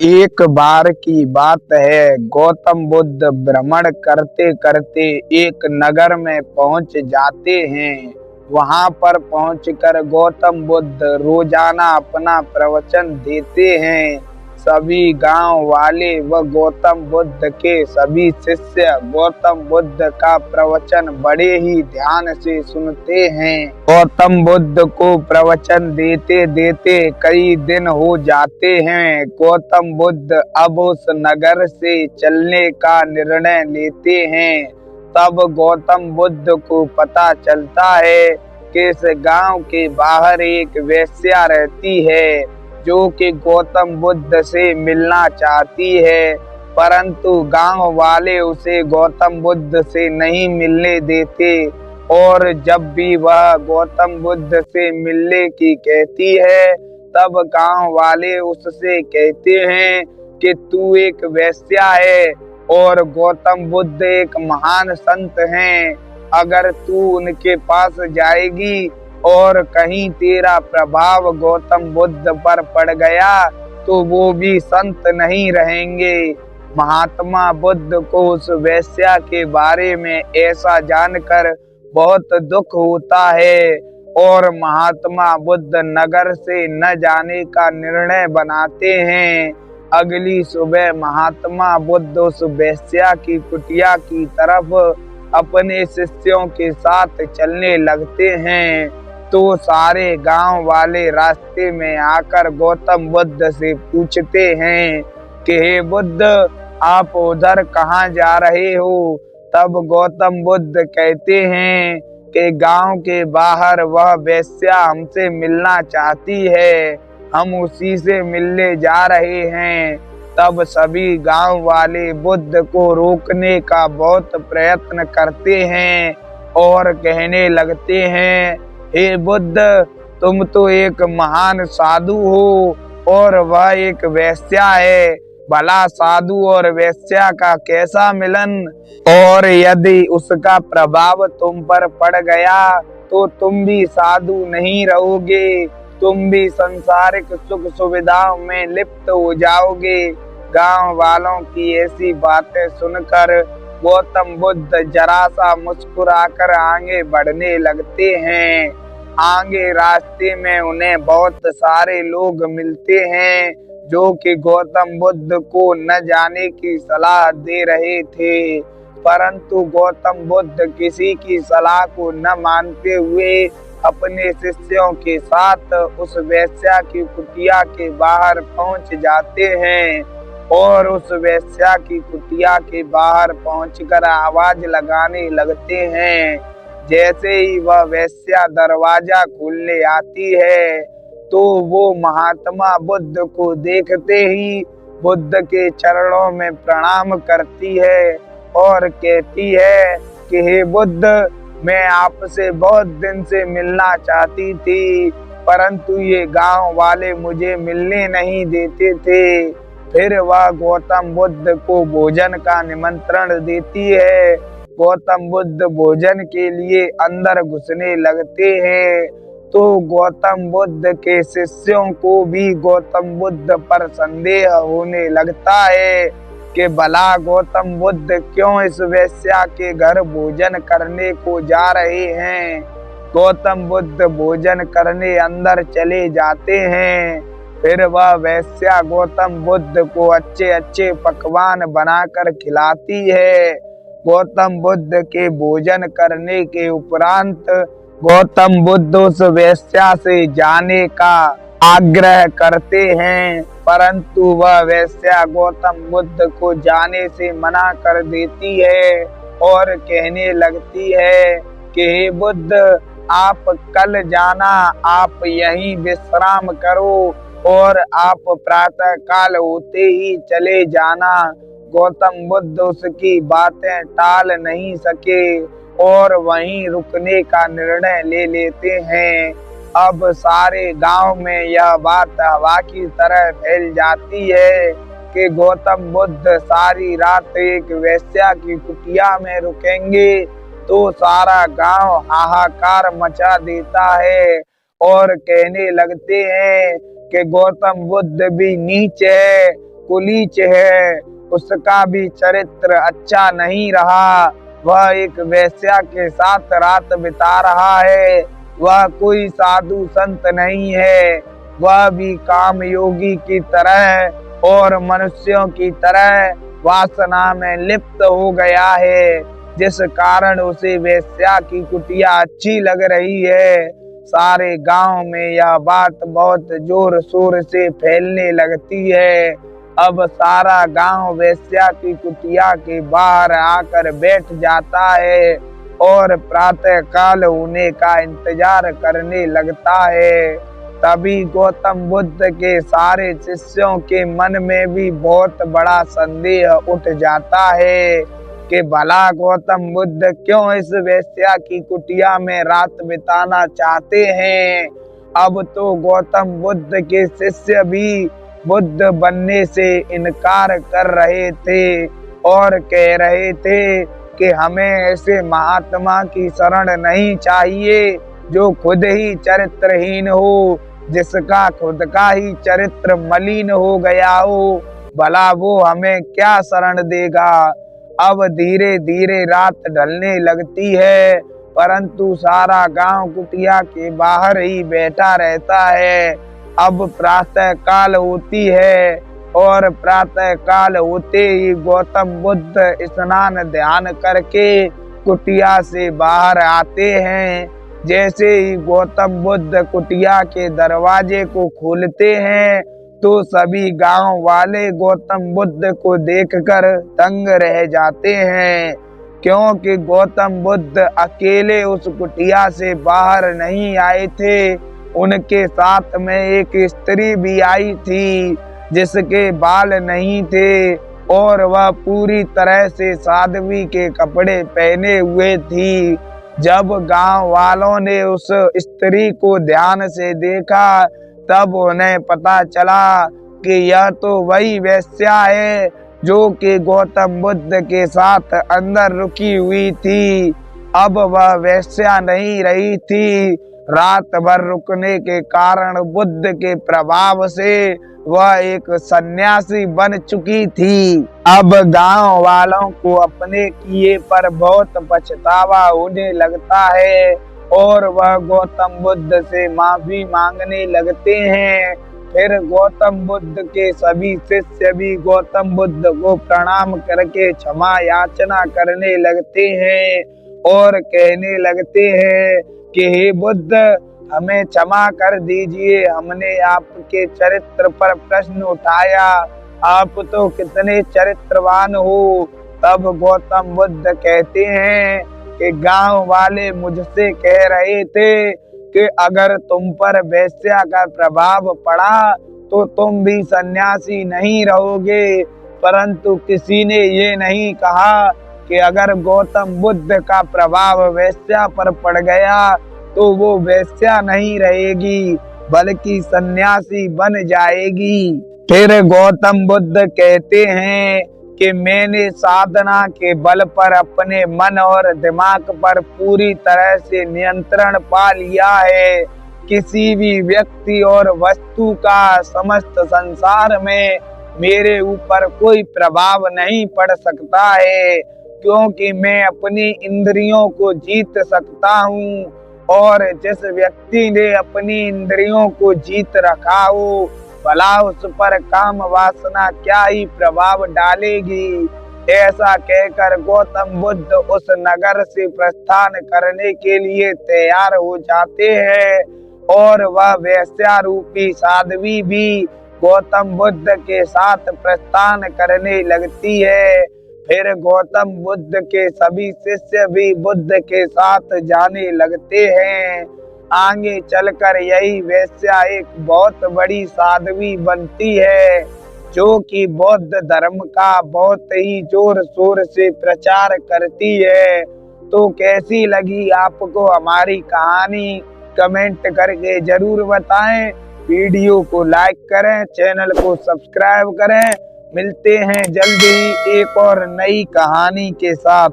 एक बार की बात है, गौतम बुद्ध भ्रमण करते करते एक नगर में पहुंच जाते हैं। वहां पर पहुंचकर गौतम बुद्ध रोजाना अपना प्रवचन देते हैं। सभी गांव वाले व गौतम बुद्ध के सभी शिष्य गौतम बुद्ध का प्रवचन बड़े ही ध्यान से सुनते हैं। गौतम बुद्ध को प्रवचन देते देते कई दिन हो जाते हैं। गौतम बुद्ध अब उस नगर से चलने का निर्णय लेते हैं। तब गौतम बुद्ध को पता चलता है कि इस गांव के बाहर एक वेश्या रहती है जो कि गौतम बुद्ध से मिलना चाहती है, परंतु गांव वाले उसे गौतम बुद्ध से नहीं मिलने देते। और जब भी वह गौतम बुद्ध से मिलने की कहती है, तब गांव वाले उससे कहते हैं कि तू एक वेश्या है और गौतम बुद्ध एक महान संत हैं। अगर तू उनके पास जाएगी और कहीं तेरा प्रभाव गौतम बुद्ध पर पड़ गया तो वो भी संत नहीं रहेंगे। महात्मा बुद्ध को उस वेश्या के बारे में ऐसा जानकर बहुत दुख होता है और महात्मा बुद्ध नगर से न जाने का निर्णय बनाते हैं। अगली सुबह महात्मा बुद्ध उस वेश्या की कुटिया की तरफ अपने शिष्यों के साथ चलने लगते हैं। तो सारे गांव वाले रास्ते में आकर गौतम बुद्ध से पूछते हैं कि हे बुद्ध, आप उधर कहाँ जा रहे हो? तब गौतम बुद्ध कहते हैं कि गांव के बाहर वह वेश्या हमसे मिलना चाहती है, हम उसी से मिलने जा रहे हैं। तब सभी गांव वाले बुद्ध को रोकने का बहुत प्रयत्न करते हैं और कहने लगते हैं, हे बुद्ध, तुम तो एक महान साधु हो और वह एक वेश्या है। भला साधु और वेश्या का कैसा मिलन? और यदि उसका प्रभाव तुम पर पड़ गया तो तुम भी साधु नहीं रहोगे, तुम भी सांसारिक सुख सुविधाओं में लिप्त हो जाओगे। गांव वालों की ऐसी बातें सुनकर गौतम बुद्ध जरा सा मुस्कुराकर आगे बढ़ने लगते हैं। आगे रास्ते में उन्हें बहुत सारे लोग मिलते हैं जो कि गौतम बुद्ध को न जाने की सलाह दे रहे थे, परंतु गौतम बुद्ध किसी की सलाह को न मानते हुए अपने शिष्यों के साथ उस वेश्या की कुटिया के बाहर पहुंच जाते हैं। और उस वेश्या की कुटिया के बाहर पहुंचकर आवाज लगाने लगते हैं। जैसे ही वह वेश्या दरवाजा खोलने आती है तो वो महात्मा बुद्ध को देखते ही बुद्ध के चरणों में प्रणाम करती है और कहती है कि हे बुद्ध, मैं आपसे बहुत दिन से मिलना चाहती थी, परंतु ये गांव वाले मुझे मिलने नहीं देते थे। फिर वह गौतम बुद्ध को भोजन का निमंत्रण देती है। गौतम बुद्ध भोजन के लिए अंदर घुसने लगते हैं तो गौतम बुद्ध के शिष्यों को भी गौतम बुद्ध पर संदेह होने लगता है कि भला गौतम बुद्ध क्यों इस वेश्या के घर भोजन करने को जा रहे हैं। गौतम बुद्ध भोजन करने अंदर चले जाते हैं। फिर वह वेश्या गौतम बुद्ध को अच्छे अच्छे पकवान बनाकर खिलाती है। गौतम बुद्ध के भोजन करने के उपरांत गौतम बुद्ध उस वेश्या से जाने का आग्रह करते हैं, परंतु वह वेश्या गौतम बुद्ध को जाने से मना कर देती है और कहने लगती है कि हे बुद्ध, आप कल जाना, आप यहीं विश्राम करो और आप प्रातः काल होते ही चले जाना। गौतम बुद्ध उसकी बातें टाल नहीं सके और वहीं रुकने का निर्णय ले लेते हैं। अब सारे गांव में यह बात हवा की तरह फैल जाती है कि गौतम बुद्ध सारी रात एक वेश्या की कुटिया में रुकेंगे तो सारा गांव हाहाकार मचा देता है और कहने लगते हैं कि गौतम बुद्ध भी नीच है, कुलीच है, उसका भी चरित्र अच्छा नहीं रहा। वह एक वेश्या के साथ रात बिता रहा है। वह कोई साधु संत नहीं है, वह भी काम योगी की तरह और मनुष्यों की तरह वासना में लिप्त हो गया है, जिस कारण उसे वेश्या की कुटिया अच्छी लग रही है। सारे गांव में यह बात बहुत जोर शोर से फैलने लगती है। अब सारा गांव वेश्या की कुटिया के बाहर आकर बैठ जाता है और प्रातः काल होने का इंतजार करने लगता है। तभी गौतम बुद्ध के सारे शिष्यों के मन में भी बहुत बड़ा संदेह उठ जाता है कि भला गौतम बुद्ध क्यों इस वेश्या की कुटिया में रात बिताना चाहते हैं। अब तो गौतम बुद्ध के शिष्य भी बुद्ध बनने से इनकार कर रहे थे और कह रहे थे कि हमें ऐसे महात्मा की शरण नहीं चाहिए जो खुद ही चरित्रहीन हो, जिसका खुद का ही चरित्र मलिन हो गया हो। भला वो हमें क्या शरण देगा। अब धीरे धीरे रात ढलने लगती है, परंतु सारा गांव कुटिया के बाहर ही बैठा रहता है। अब प्रातः काल होती है और प्रातः काल होते ही गौतम बुद्ध स्नान ध्यान करके कुटिया से बाहर आते हैं। जैसे ही गौतम बुद्ध कुटिया के दरवाजे को खोलते हैं तो सभी गांव वाले गौतम बुद्ध को देखकर दंग रह जाते हैं, क्योंकि गौतम बुद्ध अकेले उस कुटिया से बाहर नहीं आए थे। उनके साथ में एक स्त्री भी आई थी जिसके बाल नहीं थे और वह पूरी तरह से साध्वी के कपड़े पहने हुए थी। जब गांव वालों ने उस स्त्री को ध्यान से देखा तब उन्हें पता चला कि यह तो वही वेश्या है जो कि गौतम बुद्ध के साथ अंदर रुकी हुई थी। अब वह वेश्या नहीं रही थी। रात भर रुकने के कारण बुद्ध के प्रभाव से वह एक सन्यासी बन चुकी थी। अब गांव वालों को अपने किए पर बहुत पछतावा होने लगता है और वह गौतम बुद्ध से माफी मांगने लगते हैं। फिर गौतम बुद्ध के सभी शिष्य भी गौतम बुद्ध को प्रणाम करके क्षमा याचना करने लगते हैं और कहने लगते हैं कि हे बुद्ध, हमें क्षमा कर दीजिए, हमने आपके चरित्र पर प्रश्न उठाया, आप तो कितने चरित्रवान हो। तब गौतम बुद्ध कहते हैं कि गांव वाले मुझसे कह रहे थे कि अगर तुम पर वेश्या का प्रभाव पड़ा तो तुम भी सन्यासी नहीं रहोगे, परंतु किसी ने ये नहीं कहा कि अगर गौतम बुद्ध का प्रभाव वेश्या पर पड़ गया तो वो वेश्या नहीं रहेगी बल्कि सन्यासी बन जाएगी। फिर गौतम बुद्ध कहते हैं कि मैंने साधना के बल पर अपने मन और दिमाग पर पूरी तरह से नियंत्रण पा लिया है। किसी भी व्यक्ति और वस्तु का समस्त संसार में मेरे ऊपर कोई प्रभाव नहीं पड़ सकता है, क्योंकि मैं अपनी इंद्रियों को जीत सकता हूँ और जिस व्यक्ति ने अपनी इंद्रियों को जीत रखा हो भला उस पर काम वासना क्या ही प्रभाव डालेगी। ऐसा कहकर गौतम बुद्ध उस नगर से प्रस्थान करने के लिए तैयार हो जाते हैं और वह वेश्या रूपी साध्वी भी गौतम बुद्ध के साथ प्रस्थान करने लगती है। फिर गौतम बुद्ध के सभी शिष्य भी बुद्ध के साथ जाने लगते हैं। आगे चलकर यही वेश्या एक बहुत बड़ी साध्वी बनती है जो कि बौद्ध धर्म का बहुत ही जोर शोर से प्रचार करती है। तो कैसी लगी आपको हमारी कहानी, कमेंट करके जरूर बताएं। वीडियो को लाइक करें, चैनल को सब्सक्राइब करें। मिलते हैं जल्दी ही एक और नई कहानी के साथ।